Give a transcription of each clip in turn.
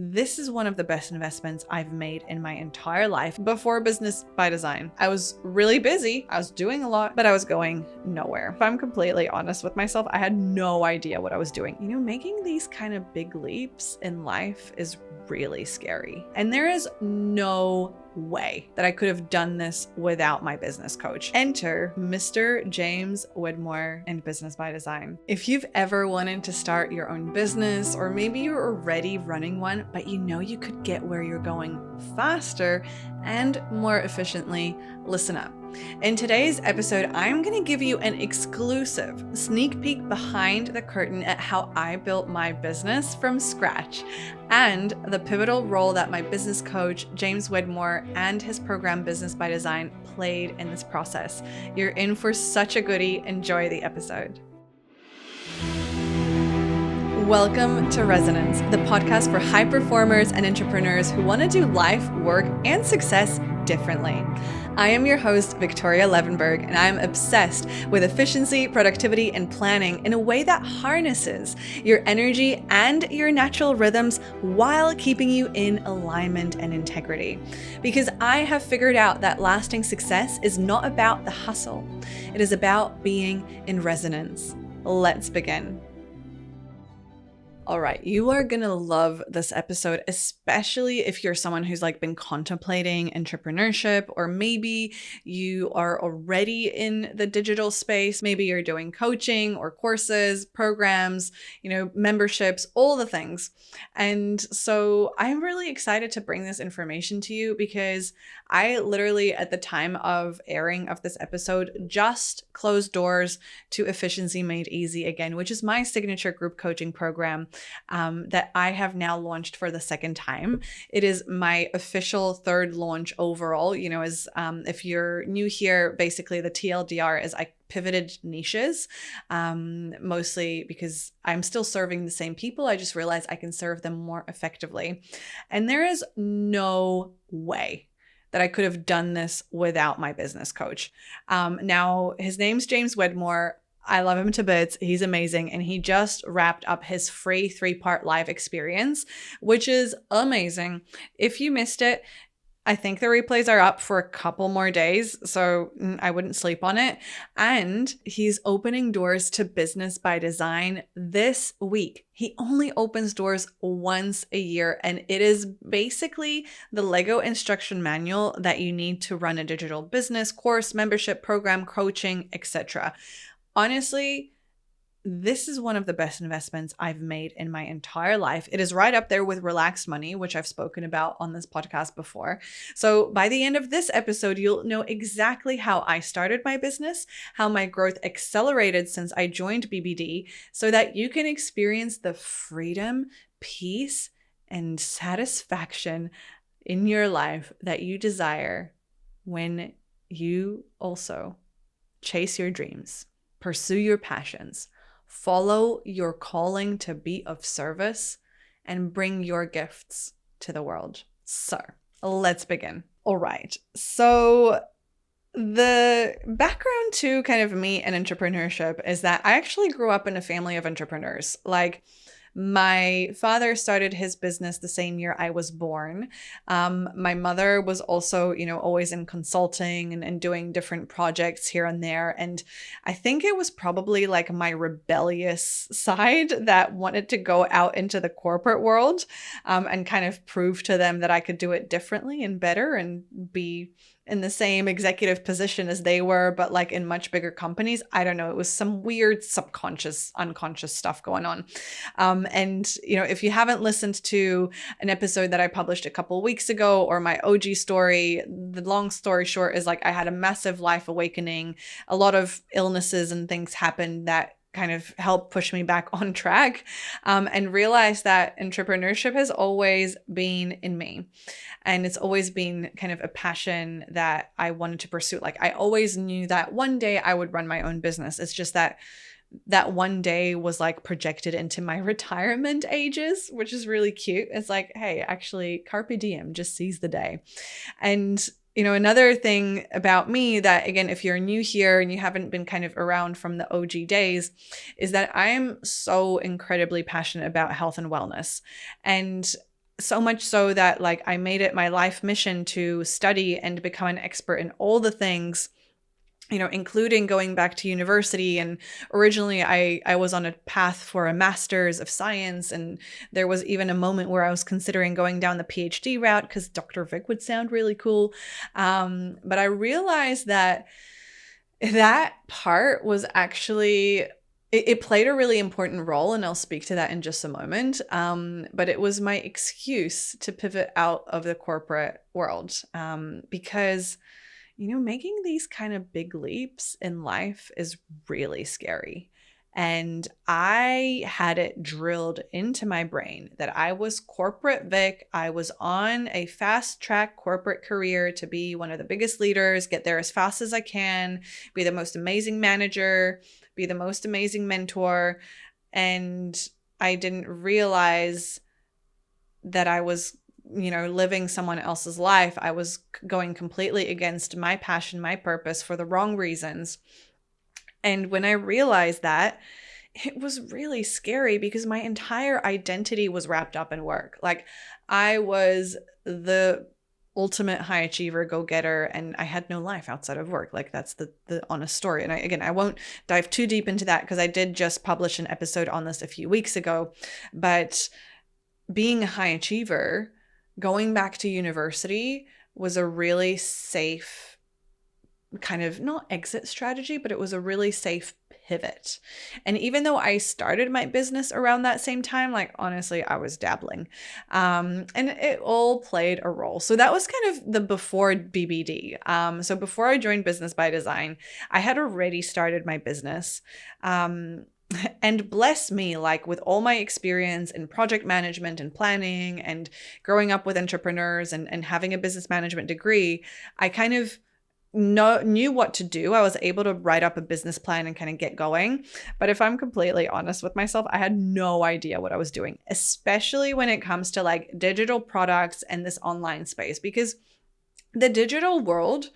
This is one of the best investments I've made in my entire life before Business by Design. I was really busy, I was doing a lot, but I was going nowhere. If I'm completely honest with myself, I had no idea what I was doing. Making these kind of big leaps in life is really scary. And there is no way that I could have done this without my business coach. Enter Mr. James Wedmore and Business by Design. If you've ever wanted to start your own business, or maybe you're already running one, but you could get where you're going faster and more efficiently, listen up. In today's episode, I'm going to give you an exclusive sneak peek behind the curtain at how I built my business from scratch and the pivotal role that my business coach, James Wedmore, and his program Business by Design played in this process. You're in for such a goodie. Enjoy the episode. Welcome to Resonance, the podcast for high performers and entrepreneurs who want to do life, work, and success differently. I am your host, Viktoria Levenberg, and I am obsessed with efficiency, productivity, and planning in a way that harnesses your energy and your natural rhythms while keeping you in alignment and integrity. Because I have figured out that lasting success is not about the hustle. It is about being in resonance. Let's begin. All right, you are going to love this episode, especially if you're someone who's been contemplating entrepreneurship, or maybe you are already in the digital space. Maybe you're doing coaching or courses, programs, memberships, all the things. And so I'm really excited to bring this information to you because I literally, at the time of airing of this episode, just closed doors to Efficiency Made Easy again, which is my signature group coaching program that I have now launched for the second time. It is my official third launch overall. If you're new here, basically the TLDR is I pivoted niches, mostly because I'm still serving the same people. I just realized I can serve them more effectively. And there is no way that I could have done this without my business coach. Now, his name's James Wedmore. I love him to bits. He's amazing. And he just wrapped up his free 3-part live experience, which is amazing. If you missed it, I think the replays are up for a couple more days, so I wouldn't sleep on it. And he's opening doors to Business by Design this week. He only opens doors once a year, and it is basically the Lego instruction manual that you need to run a digital business, course, membership, program, coaching, etc. Honestly, this is one of the best investments I've made in my entire life. It is right up there with relaxed money, which I've spoken about on this podcast before. So by the end of this episode, you'll know exactly how I started my business, how my growth accelerated since I joined BBD, so that you can experience the freedom, peace, and satisfaction in your life that you desire when you also chase your dreams, pursue your passions, follow your calling to be of service, and bring your gifts to the world. So let's begin. All right. So the background to kind of me and entrepreneurship is that I actually grew up in a family of entrepreneurs. My father started his business the same year I was born. My mother was also, always in consulting and doing different projects here and there. And I think it was probably my rebellious side that wanted to go out into the corporate world and kind of prove to them that I could do it differently and better and be in the same executive position as they were, but in much bigger companies. I don't know. It was some weird subconscious, unconscious stuff going on. If you haven't listened to an episode that I published a couple of weeks ago, or my OG story, the long story short is I had a massive life awakening. A lot of illnesses and things happened that kind of helped push me back on track, and realized that entrepreneurship has always been in me. And it's always been kind of a passion that I wanted to pursue. I always knew that one day I would run my own business. It's just that one day was projected into my retirement ages, which is really cute. It's hey, actually, carpe diem, just seize the day. And another thing about me that, again, if you're new here and you haven't been kind of around from the OG days, is that I am so incredibly passionate about health and wellness. And So much so that like I made it my life mission to study and become an expert in all the things, including going back to university. And originally I was on a path for a master's of science. And there was even a moment where I was considering going down the PhD route because Dr. Vic would sound really cool. But I realized that part was actually, it played a really important role, and I'll speak to that in just a moment. But it was my excuse to pivot out of the corporate world, because making these kind of big leaps in life is really scary. And I had it drilled into my brain that I was corporate Vic. I was on a fast track corporate career to be one of the biggest leaders, get there as fast as I can, be the most amazing manager, be the most amazing mentor. And I didn't realize that I was living someone else's life. I was going completely against my passion, my purpose, for the wrong reasons. And when I realized that, it was really scary because my entire identity was wrapped up in work. Like, I was the ultimate high achiever, go-getter, and I had no life outside of work. Like, that's the honest story. And I won't dive too deep into that because I did just publish an episode on this a few weeks ago. But being a high achiever, going back to university was a really safe kind of, not exit strategy, but it was a really safe pivot. And even though I started my business around that same time, like, honestly, I was dabbling. And it all played a role. So that was kind of the before BBD. So before I joined Business by Design, I had already started my business. And bless me, like, with all my experience in project management and planning and growing up with entrepreneurs and having a business management degree, I kind of knew what to do. I was able to write up a business plan and kind of get going. But if I'm completely honest with myself, I had no idea what I was doing, especially when it comes to like digital products and this online space, because the digital world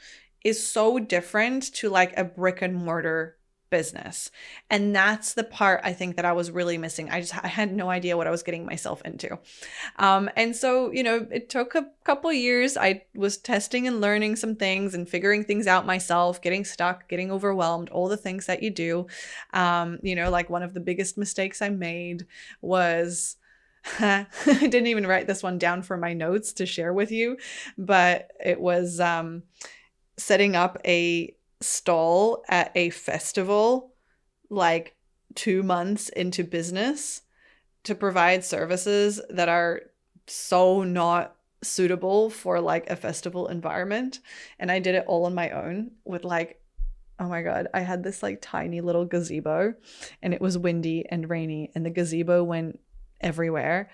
is so different to like a brick and mortar business. And that's the part I think that I was really missing. I had no idea what I was getting myself into. And so, it took a couple years. I was testing and learning some things and figuring things out myself, getting stuck, getting overwhelmed, all the things that you do. Like one of the biggest mistakes I made was, I didn't even write this one down for my notes to share with you, but it was setting up a stall at a festival like 2 months into business to provide services that are so not suitable for like a festival environment. And I did it all on my own with like, oh my God, I had this like tiny little gazebo and it was windy and rainy and the gazebo went everywhere.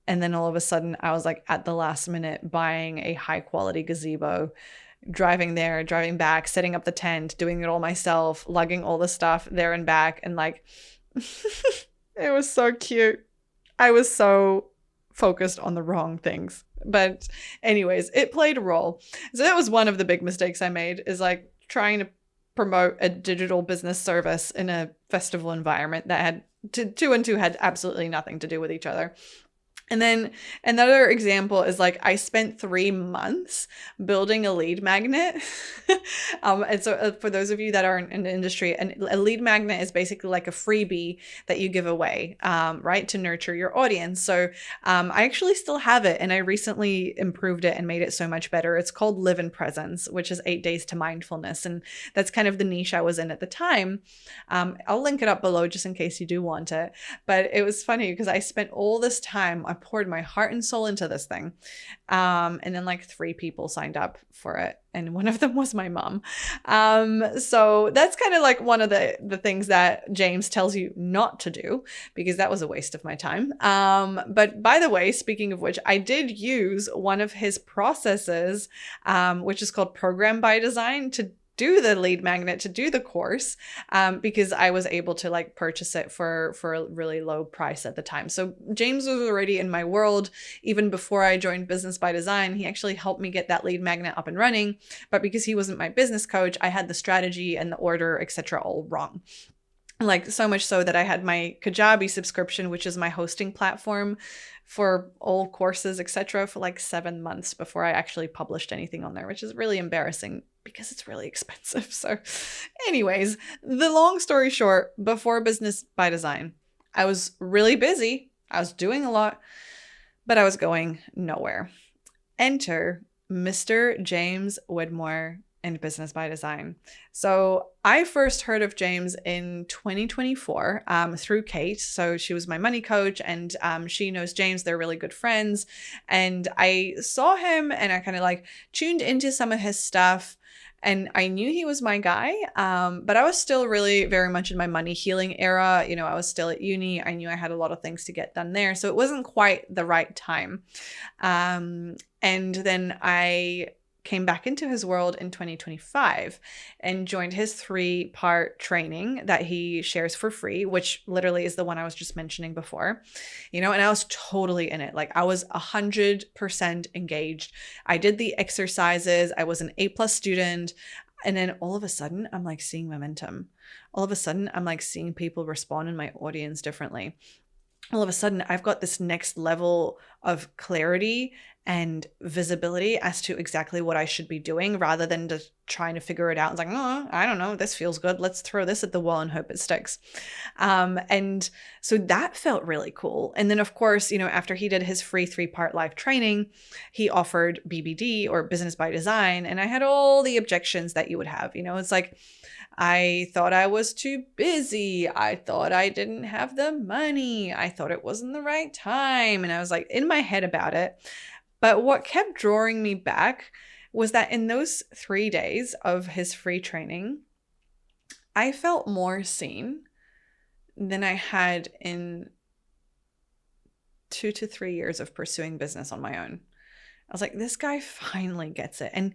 And then all of a sudden I was like at the last minute buying a high quality gazebo, driving there, driving back, setting up the tent, doing it all myself, lugging all the stuff there and back. And like, it was so cute. I was so focused on the wrong things. But anyways, it played a role. So that was one of the big mistakes I made, is like trying to promote a digital business service in a festival environment that had two and two had absolutely nothing to do with each other. And then another example is like I spent 3 months building a lead magnet. And so for those of you that aren't in the industry, a lead magnet is basically like a freebie that you give away, right, to nurture your audience. So I actually still have it, and I recently improved it and made it so much better. It's called Live in Presence, which is 8 days to mindfulness. And that's kind of the niche I was in at the time. I'll link it up below just in case you do want it. But it was funny because I spent all this time, I poured my heart and soul into this thing. And then like 3 people signed up for it. And one of them was my mom. So that's kind of like one of the things that James tells you not to do, because that was a waste of my time. But by the way, speaking of which, I did use one of his processes, which is called Program by Design, to do the lead magnet, to do the course, because I was able to like purchase it for a really low price at the time. So James was already in my world even before I joined Business by Design. He actually helped me get that lead magnet up and running, but because he wasn't my business coach, I had the strategy and the order, etc., all wrong. Like so much so that I had my Kajabi subscription, which is my hosting platform, for all courses, etc., for like 7 months before I actually published anything on there, which is really embarrassing because it's really expensive. So anyways, the long story short, before Business by Design, I was really busy. I was doing a lot, but I was going nowhere. Enter Mr. James Wedmore and Business by Design. So I first heard of James in 2024 through Kate. So she was my money coach, and she knows James. They're really good friends. And I saw him and I kind of like tuned into some of his stuff. And I knew he was my guy, but I was still really very much in my money healing era. You know, I was still at uni. I knew I had a lot of things to get done there. So it wasn't quite the right time. And then I came back into his world in 2025 and joined his 3-part training that he shares for free, which literally is the one I was just mentioning before, you know, and I was totally in it. Like I was 100% engaged. I did the exercises. I was an A+ student. And then all of a sudden I'm like seeing momentum. All of a sudden I'm like seeing people respond in my audience differently. All of a sudden I've got this next level of clarity and visibility as to exactly what I should be doing, rather than just trying to figure it out. It's like, oh, I don't know, this feels good. Let's throw this at the wall and hope it sticks. And so that felt really cool. And then of course, you know, after he did his free 3-part live training, he offered BBD, or Business by Design. And I had all the objections that you would have, you know, it's like, I thought I was too busy. I thought I didn't have the money. I thought it wasn't the right time. And I was like in my head about it. But what kept drawing me back was that in those 3 days of his free training, I felt more seen than I had in 2 to 3 years of pursuing business on my own. I was like, this guy finally gets it. And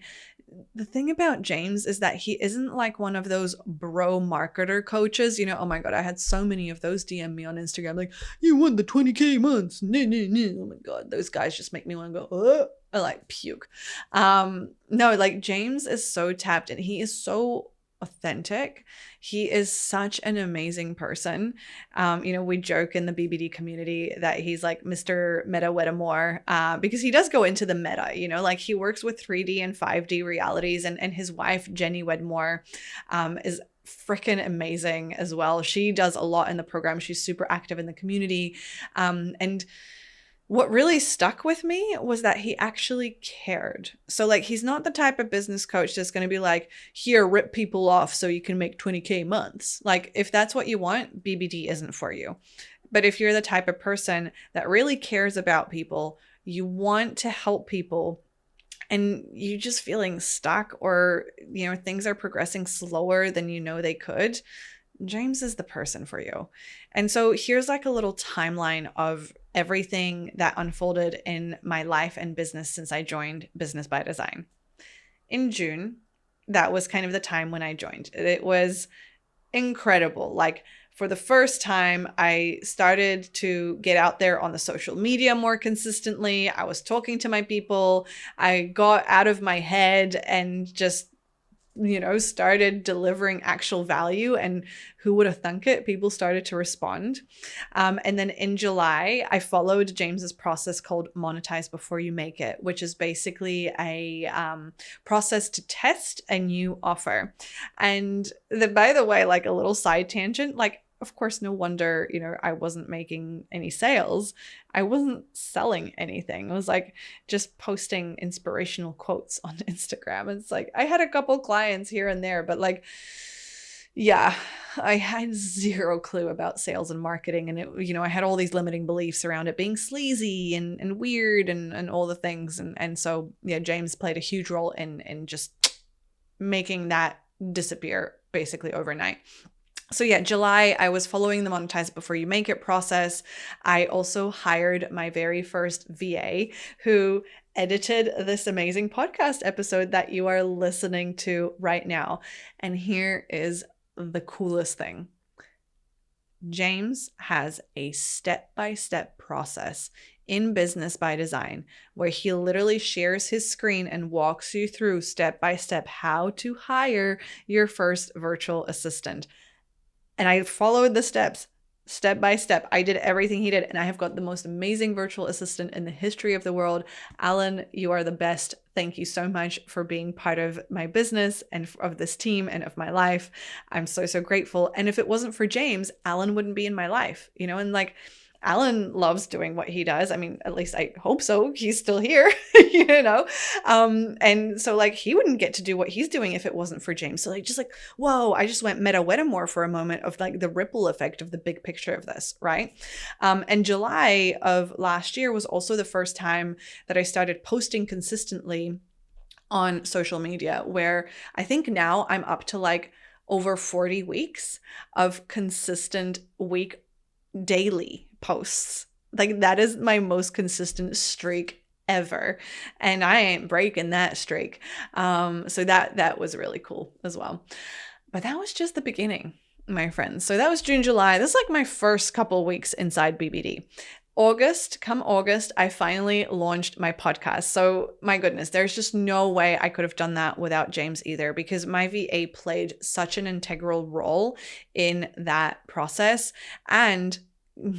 the thing about James is that he isn't like one of those bro marketer coaches. You know, oh my God, I had so many of those DM me on Instagram. Like, you won the 20K months. Nah, nah, nah. Oh my God, those guys just make me want to go, oh, I like puke. No, like James is so tapped and he is so authentic. He is such an amazing person. You know, we joke in the BBD community that he's like Mr. Meta Wedmore, because he does go into the meta, you know, like he works with 3D and 5D realities, and his wife, Jenny Wedmore, is freaking amazing as well. She does a lot in the program. She's super active in the community. And what really stuck with me was that he actually cared. So like, he's not the type of business coach that's going to be like, here, rip people off so you can make 20K months. Like, if that's what you want, BBD isn't for you. But if you're the type of person that really cares about people, you want to help people, and you just feeling stuck, or, you know, things are progressing slower than you know they could, James is the person for you. And so here's like a little timeline of everything that unfolded in my life and business since I joined Business by Design. In June, that was kind of the time when I joined. It was incredible. Like, for the first time, I started to get out there on the social media more consistently. I was talking to my people. I got out of my head and just, you know, started delivering actual value, and who would have thunk it? People started to respond. And then in July, I followed James's process called Monetize Before You Make It, which is basically a process to test a new offer. And by the way, like a little side tangent, like, of course, no wonder, you know, I wasn't making any sales. I wasn't selling anything. I was like just posting inspirational quotes on Instagram. It's like, I had a couple clients here and there, but like, yeah, I had zero clue about sales and marketing. And it, you know, I had all these limiting beliefs around it being sleazy and weird and all the things. And so, yeah, James played a huge role in just making that disappear basically overnight. So yeah, July, I was following the Monetize Before You Make It process. I also hired my very first VA who edited this amazing podcast episode that you are listening to right now. And here is the coolest thing. James has a step-by-step process in Business by Design where he literally shares his screen and walks you through step-by-step how to hire your first virtual assistant. And I followed the steps step by step. I did everything he did, and I have got the most amazing virtual assistant in the history of the world. Alan, you are the best. Thank you so much for being part of my business and of this team and of my life. I'm so, so grateful. And if it wasn't for James, Alan wouldn't be in my life, you know, and like, Alan loves doing what he does. I mean, at least I hope so. He's still here, you know? And so like, he wouldn't get to do what he's doing if it wasn't for James. So like, just like, whoa, I just went meta Wedmore for a moment of like the ripple effect of the big picture of this, right? And July of last year was also the first time that I started posting consistently on social media, where I think now I'm up to like over 40 weeks of consistent daily posts. Like that is my most consistent streak ever, and I ain't breaking that streak. So that was really cool as well. But that was just the beginning, my friends. So that was June, July. This is like my first couple weeks inside BBD. August, I finally launched my podcast. So my goodness, there's just no way I could have done that without James either, because my VA played such an integral role in that process. And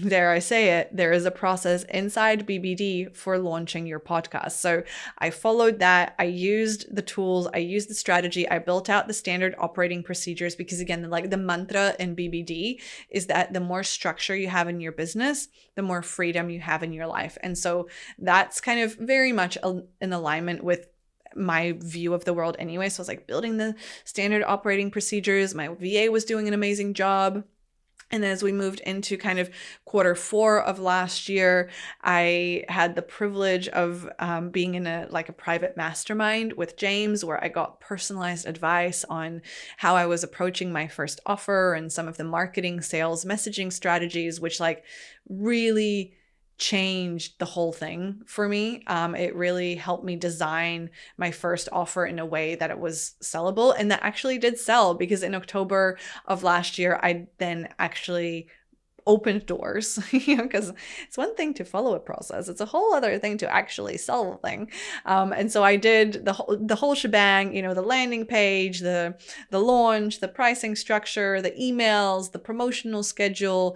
dare I say it, there is a process inside BBD for launching your podcast. So I followed that. I used the tools, I used the strategy, I built out the standard operating procedures, because again, like the mantra in BBD is that the more structure you have in your business, the more freedom you have in your life. And so that's kind of very much in alignment with my view of the world anyway. So I was like building the standard operating procedures. My VA was doing an amazing job. And as we moved into kind of Q4 of last year, I had the privilege of being in a private mastermind with James, where I got personalized advice on how I was approaching my first offer and some of the marketing, sales, messaging strategies, which like really changed the whole thing for me. It really helped me design my first offer in a way that it was sellable, and that actually did sell, because in October of last year, I then actually opened doors, you know, because it's one thing to follow a process. It's a whole other thing to actually sell the thing. And so I did the whole shebang, you know, the landing page, the launch, the pricing structure, the emails, the promotional schedule.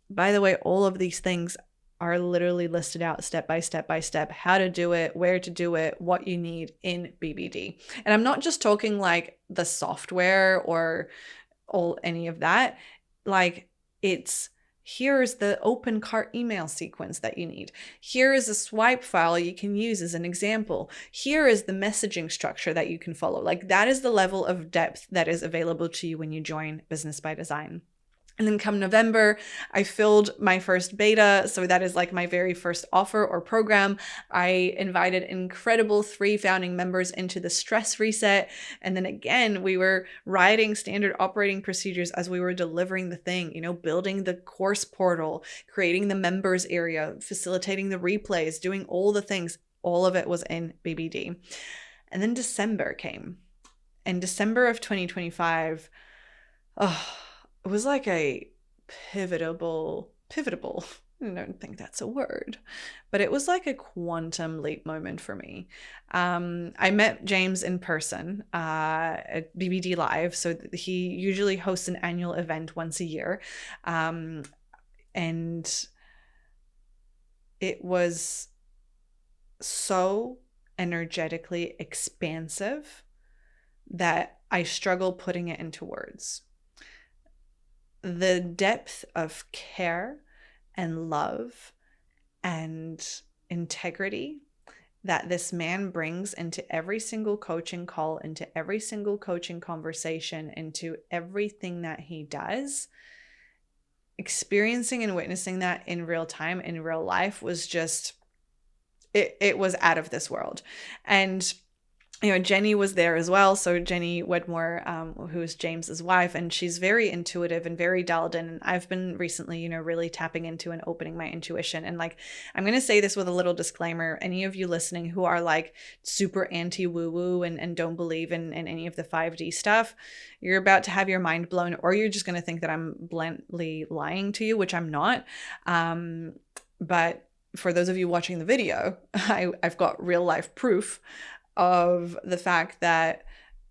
By the way, all of these things are literally listed out step by step, how to do it, where to do it, what you need in BBD. And I'm not just talking like the software or any of that. Like here's the open cart email sequence that you need. Here is a swipe file you can use as an example. Here is the messaging structure that you can follow. Like that is the level of depth that is available to you when you join Business by Design. And then come November, I filled my first beta. So that is like my very first offer or program. I invited incredible 3 founding members into the stress reset. And then again, we were writing standard operating procedures as we were delivering the thing, you know, building the course portal, creating the members area, facilitating the replays, doing all the things. All of it was in BBD. And then December came. And December of 2025, it was like a pivotable, I don't think that's a word, but it was like a quantum leap moment for me. I met James in person at BBD Live. So he usually hosts an annual event once a year. And it was so energetically expansive that I struggle putting it into words. The depth of care and love and integrity that this man brings into every single coaching call, into every single coaching conversation, into everything that he does, experiencing and witnessing that in real time, in real life, was just, it was out of this world. And you know, Jenny was there as well. So Jenny Wedmore, who is James's wife, and she's very intuitive and very dialed in. And I've been recently, you know, really tapping into and opening my intuition. And like, I'm going to say this with a little disclaimer. Any of you listening who are like super anti woo-woo and don't believe in any of the 5D stuff, you're about to have your mind blown, or you're just going to think that I'm bluntly lying to you, which I'm not. But for those of you watching the video, I've got real life proof of the fact that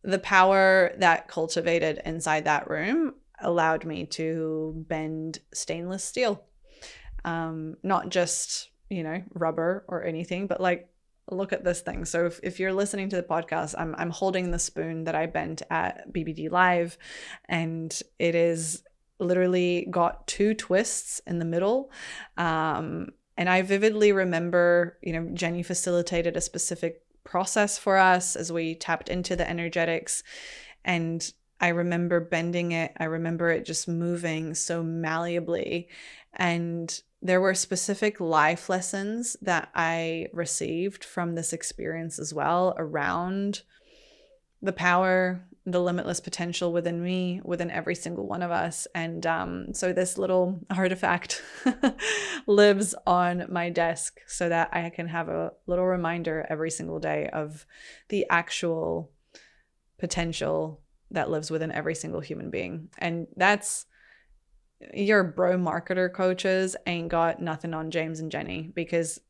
the power that cultivated inside that room allowed me to bend stainless steel. Not just, rubber or anything, but like, look at this thing. So if you're listening to the podcast, I'm holding the spoon that I bent at BBD Live, and it is literally got 2 twists in the middle. And I vividly remember, Jenny facilitated a specific process for us as we tapped into the energetics, and I remember bending it. I remember it just moving so malleably. And there were specific life lessons that I received from this experience as well, around the power, the limitless potential within me, within every single one of us. And so this little artifact lives on my desk so that I can have a little reminder every single day of the actual potential that lives within every single human being. And that's, your bro marketer coaches ain't got nothing on James and Jenny, because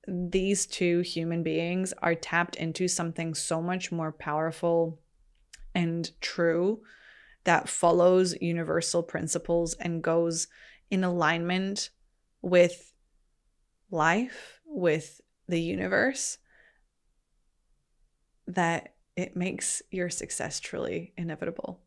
these 2 human beings are tapped into something so much more powerful and true, that follows universal principles and goes in alignment with life, with the universe, that it makes your success truly inevitable.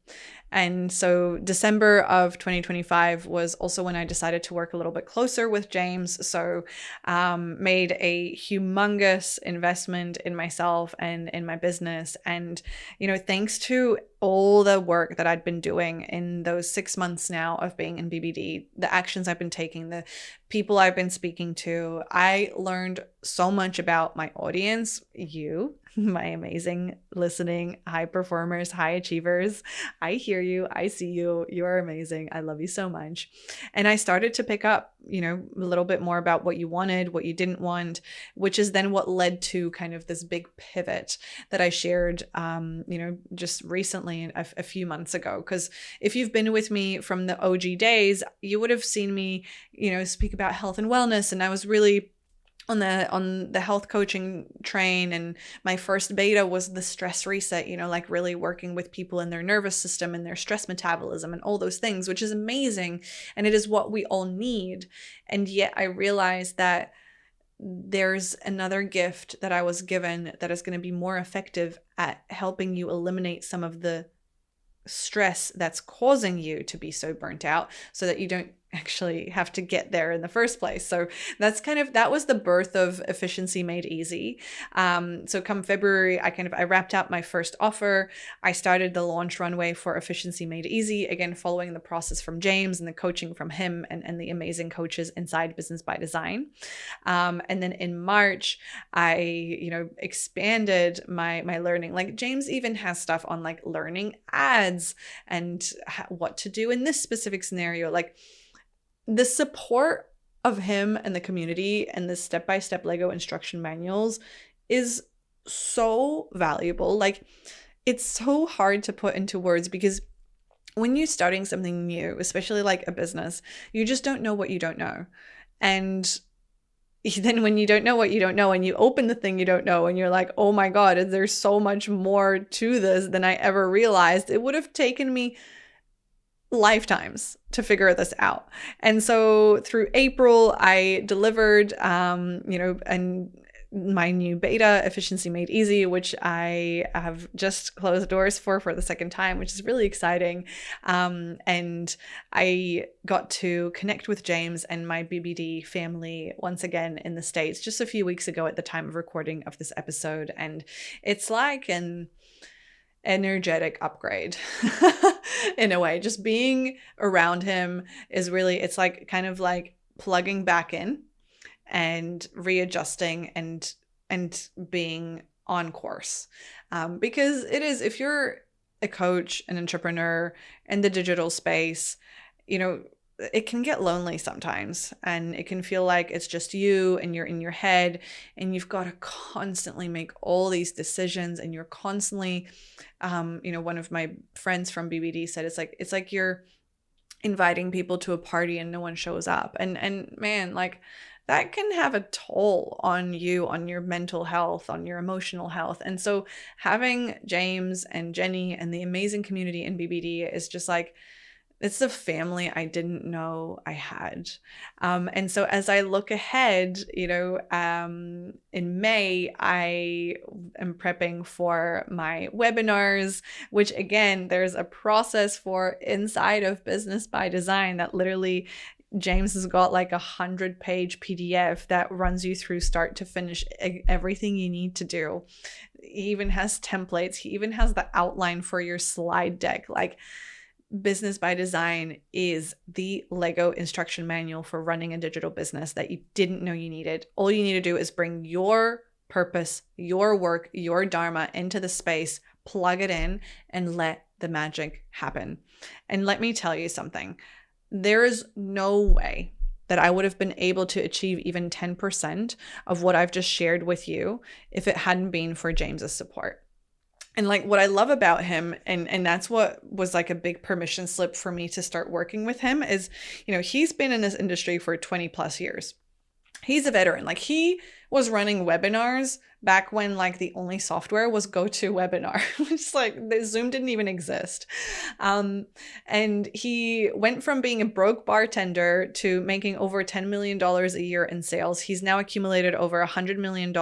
And so December of 2025 was also when I decided to work a little bit closer with James. So made a humongous investment in myself and in my business. And, thanks to all the work that I'd been doing in those 6 months now of being in BBD, the actions I've been taking, the people I've been speaking to, I learned so much about my audience, you, my amazing listening high performers, high achievers. I hear you. I see you. You are amazing. I love you so much. And I started to pick up, a little bit more about what you wanted, what you didn't want, which is then what led to kind of this big pivot that I shared, just recently, a few months ago. Because if you've been with me from the OG days, you would have seen me, speak about health and wellness. And I was really on the health coaching train, and my first beta was the stress reset, like really working with people in their nervous system and their stress metabolism and all those things, which is amazing, and it is what we all need. And yet I realized that there's another gift that I was given that is going to be more effective at helping you eliminate some of the stress that's causing you to be so burnt out, so that you don't actually have to get there in the first place. So that was the birth of Efficiency Made Easy. So come February, I wrapped out my first offer. I started the launch runway for Efficiency Made Easy, again, following the process from James and the coaching from him and the amazing coaches inside Business by Design. And then in March, I, expanded my learning. Like James even has stuff on like learning ads and what to do in this specific scenario. Like, the support of him and the community and the step-by-step Lego instruction manuals is so valuable. Like, it's so hard to put into words, because when you're starting something new, especially like a business, you just don't know what you don't know. And then when you don't know what you don't know and you open the thing you don't know and you're like, oh my God, there's so much more to this than I ever realized. It would have taken me lifetimes to figure this out. And so through April, I delivered, and my new beta, Efficiency Made Easy, which I have just closed doors for the second time, which is really exciting. And I got to connect with James and my BBD family once again in the States just a few weeks ago at the time of recording of this episode. And it's like an energetic upgrade in a way. Just being around him is really, it's like kind of like plugging back in and readjusting and being on course. Because it is, if you're a coach, an entrepreneur in the digital space, it can get lonely sometimes, and it can feel like it's just you and you're in your head and you've got to constantly make all these decisions, and you're constantly, one of my friends from BBD said, it's like you're inviting people to a party and no one shows up. And man, like that can have a toll on you, on your mental health, on your emotional health. And so having James and Jenny and the amazing community in BBD is just like It's the family I didn't know I had. And so as I look ahead, in May, I am prepping for my webinars, which again, there's a process for inside of Business by Design that literally James has got like 100-page PDF that runs you through start to finish everything you need to do. He even has templates. He even has the outline for your slide deck. Like, Business by Design is the Lego instruction manual for running a digital business that you didn't know you needed. All you need to do is bring your purpose, your work, your dharma into the space, plug it in, and let the magic happen. And let me tell you something. There is no way that I would have been able to achieve even 10% of what I've just shared with you if it hadn't been for James's support. And like what I love about him, and that's what was like a big permission slip for me to start working with him is, he's been in this industry for 20 plus years. He's a veteran. Like, he was running webinars back when like the only software was GoToWebinar, which like Zoom didn't even exist. And he went from being a broke bartender to making over $10 million a year in sales. He's now accumulated over $100 million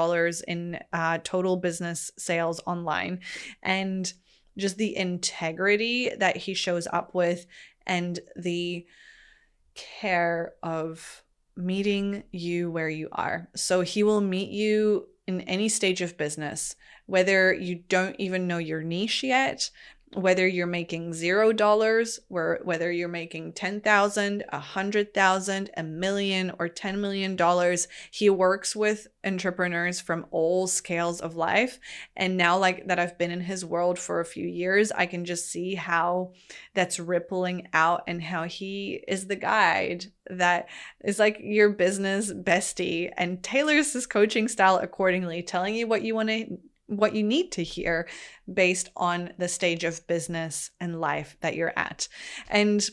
in total business sales online. And just the integrity that he shows up with and the care of meeting you where you are. So he will meet you in any stage of business, whether you don't even know your niche yet, whether you're making $0, whether you're making 10,000, 100,000, $1 million, or $10 million. He works with entrepreneurs from all scales of life. And now, like that, I've been in his world for a few years, I can just see how that's rippling out and how he is the guide that is like your business bestie and tailors his coaching style accordingly, telling you what you need to hear based on the stage of business and life that you're at. And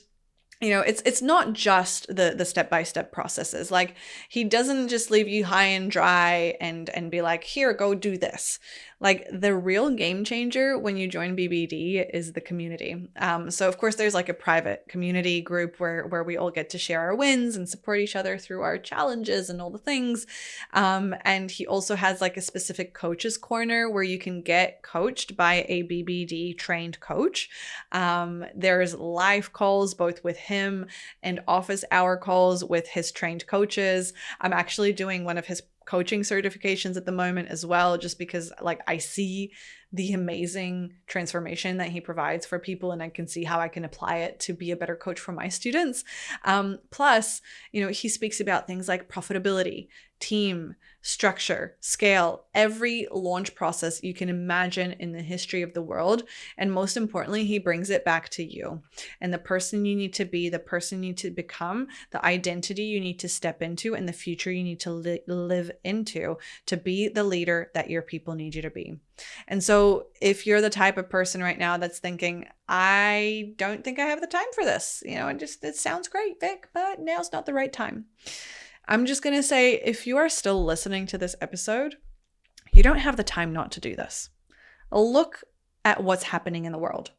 it's not just the step-by-step processes. Like, he doesn't just leave you high and dry and be like, here, go do this. Like, the real game changer when you join BBD is the community. So of course there's like a private community group where we all get to share our wins and support each other through our challenges and all the things. And he also has like a specific coaches corner where you can get coached by a BBD trained coach. There's live calls both with him and office hour calls with his trained coaches. I'm actually doing one of his coaching certifications at the moment as well, just because like I see the amazing transformation that he provides for people, and I can see how I can apply it to be a better coach for my students. Plus, he speaks about things like profitability, team, structure, scale, every launch process you can imagine in the history of the world. And most importantly, he brings it back to you and the person you need to be, the person you need to become, the identity you need to step into, and the future you need to live into to be the leader that your people need you to be. And so if you're the type of person right now that's thinking, I don't think I have the time for this, it sounds great, Vic, but now's not the right time. I'm just going to say, if you are still listening to this episode, you don't have the time not to do this. Look at what's happening in the world.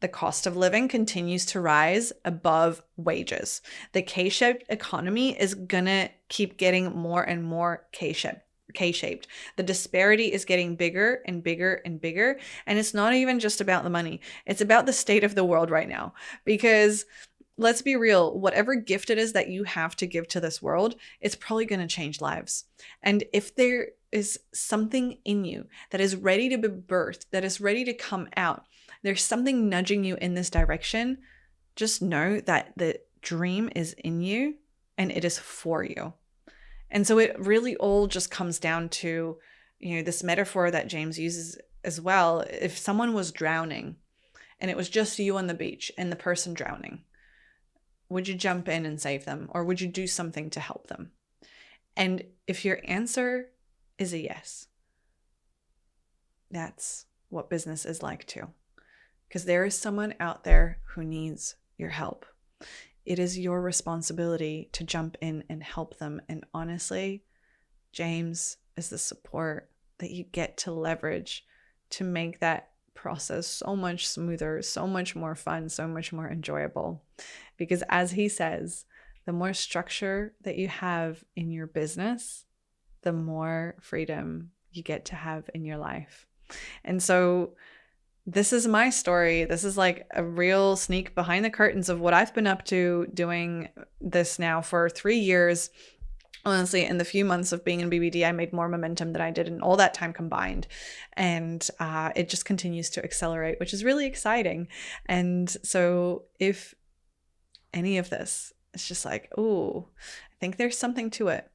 The cost of living continues to rise above wages. The K-shaped economy is going to keep getting more and more K-shaped. The disparity is getting bigger and bigger and bigger. And it's not even just about the money. It's about the state of the world right now. Because let's be real, whatever gift it is that you have to give to this world, it's probably going to change lives. And if there is something in you that is ready to be birthed, that is ready to come out, there's something nudging you in this direction, just know that the dream is in you and it is for you. And so it really all just comes down to, this metaphor that James uses as well. If someone was drowning and it was just you on the beach and the person drowning, would you jump in and save them, or would you do something to help them? And if your answer is a yes, that's what business is like too. Because there is someone out there who needs your help. It is your responsibility to jump in and help them. And honestly, James is the support that you get to leverage to make that process so much smoother, so much more fun, so much more enjoyable. Because as he says, the more structure that you have in your business, the more freedom you get to have in your life. And so this is my story. This is like a real sneak behind the curtains of what I've been up to doing this now for 3 years. Honestly, in the few months of being in BBD, I made more momentum than I did in all that time combined. And it just continues to accelerate, which is really exciting. And so if any of this is just like, oh, I think there's something to it,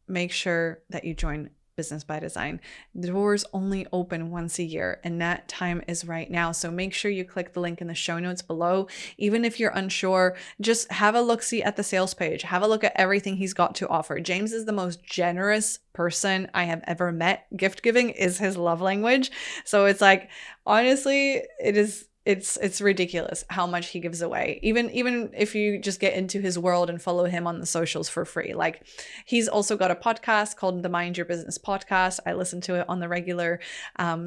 make sure that you join Business by Design. The doors only open once a year, and that time is right now. So make sure you click the link in the show notes below. Even if you're unsure, just have a look-see at the sales page. Have a look at everything he's got to offer. James is the most generous person I have ever met. Gift giving is his love language. So it's like, honestly, it's ridiculous how much he gives away. Even if you just get into his world and follow him on the socials for free. Like, he's also got a podcast called the Mind Your Business podcast. I listen to it on the regular.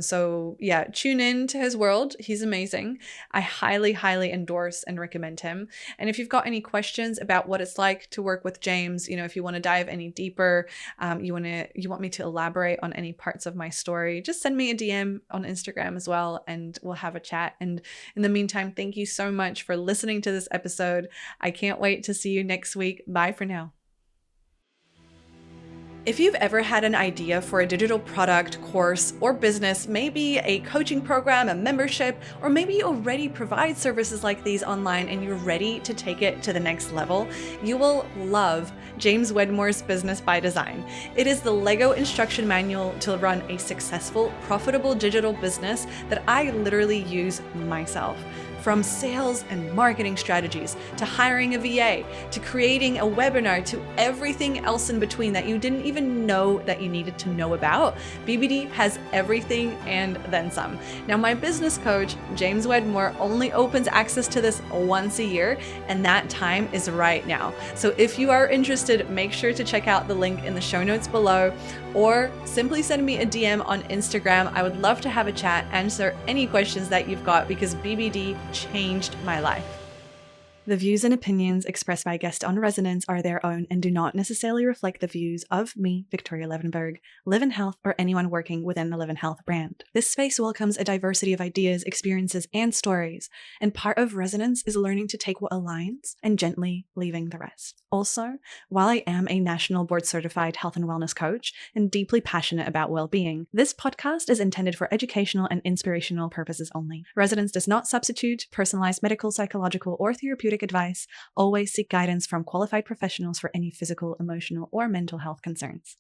So yeah, tune in to his world. He's amazing. I highly, highly endorse and recommend him. And if you've got any questions about what it's like to work with James, if you want to dive any deeper, you want me to elaborate on any parts of my story, just send me a DM on Instagram as well, and we'll have a chat. And in the meantime, thank you so much for listening to this episode. I can't wait to see you next week. Bye for now. If you've ever had an idea for a digital product, course, or business, maybe a coaching program, a membership, or maybe you already provide services like these online and you're ready to take it to the next level, you will love James Wedmore's Business by Design. It is the Lego instruction manual to run a successful, profitable digital business that I literally use myself. From sales and marketing strategies, to hiring a VA, to creating a webinar, to everything else in between that you didn't even know that you needed to know about, BBD has everything and then some. Now, my business coach, James Wedmore, only opens access to this once a year, and that time is right now. So if you are interested, make sure to check out the link in the show notes below, or simply send me a DM on Instagram. I would love to have a chat, answer any questions that you've got, because BBD changed my life. The views and opinions expressed by guests on Resonance are their own and do not necessarily reflect the views of me, Viktoria Levenberg, Live in Health, or anyone working within the Live in Health brand. This space welcomes a diversity of ideas, experiences, and stories, and part of Resonance is learning to take what aligns and gently leaving the rest. Also, while I am a national board certified health and wellness coach and deeply passionate about well-being, this podcast is intended for educational and inspirational purposes only. Resonance does not substitute personalized medical, psychological, or therapeutic advice. Always seek guidance from qualified professionals for any physical, emotional, or mental health concerns.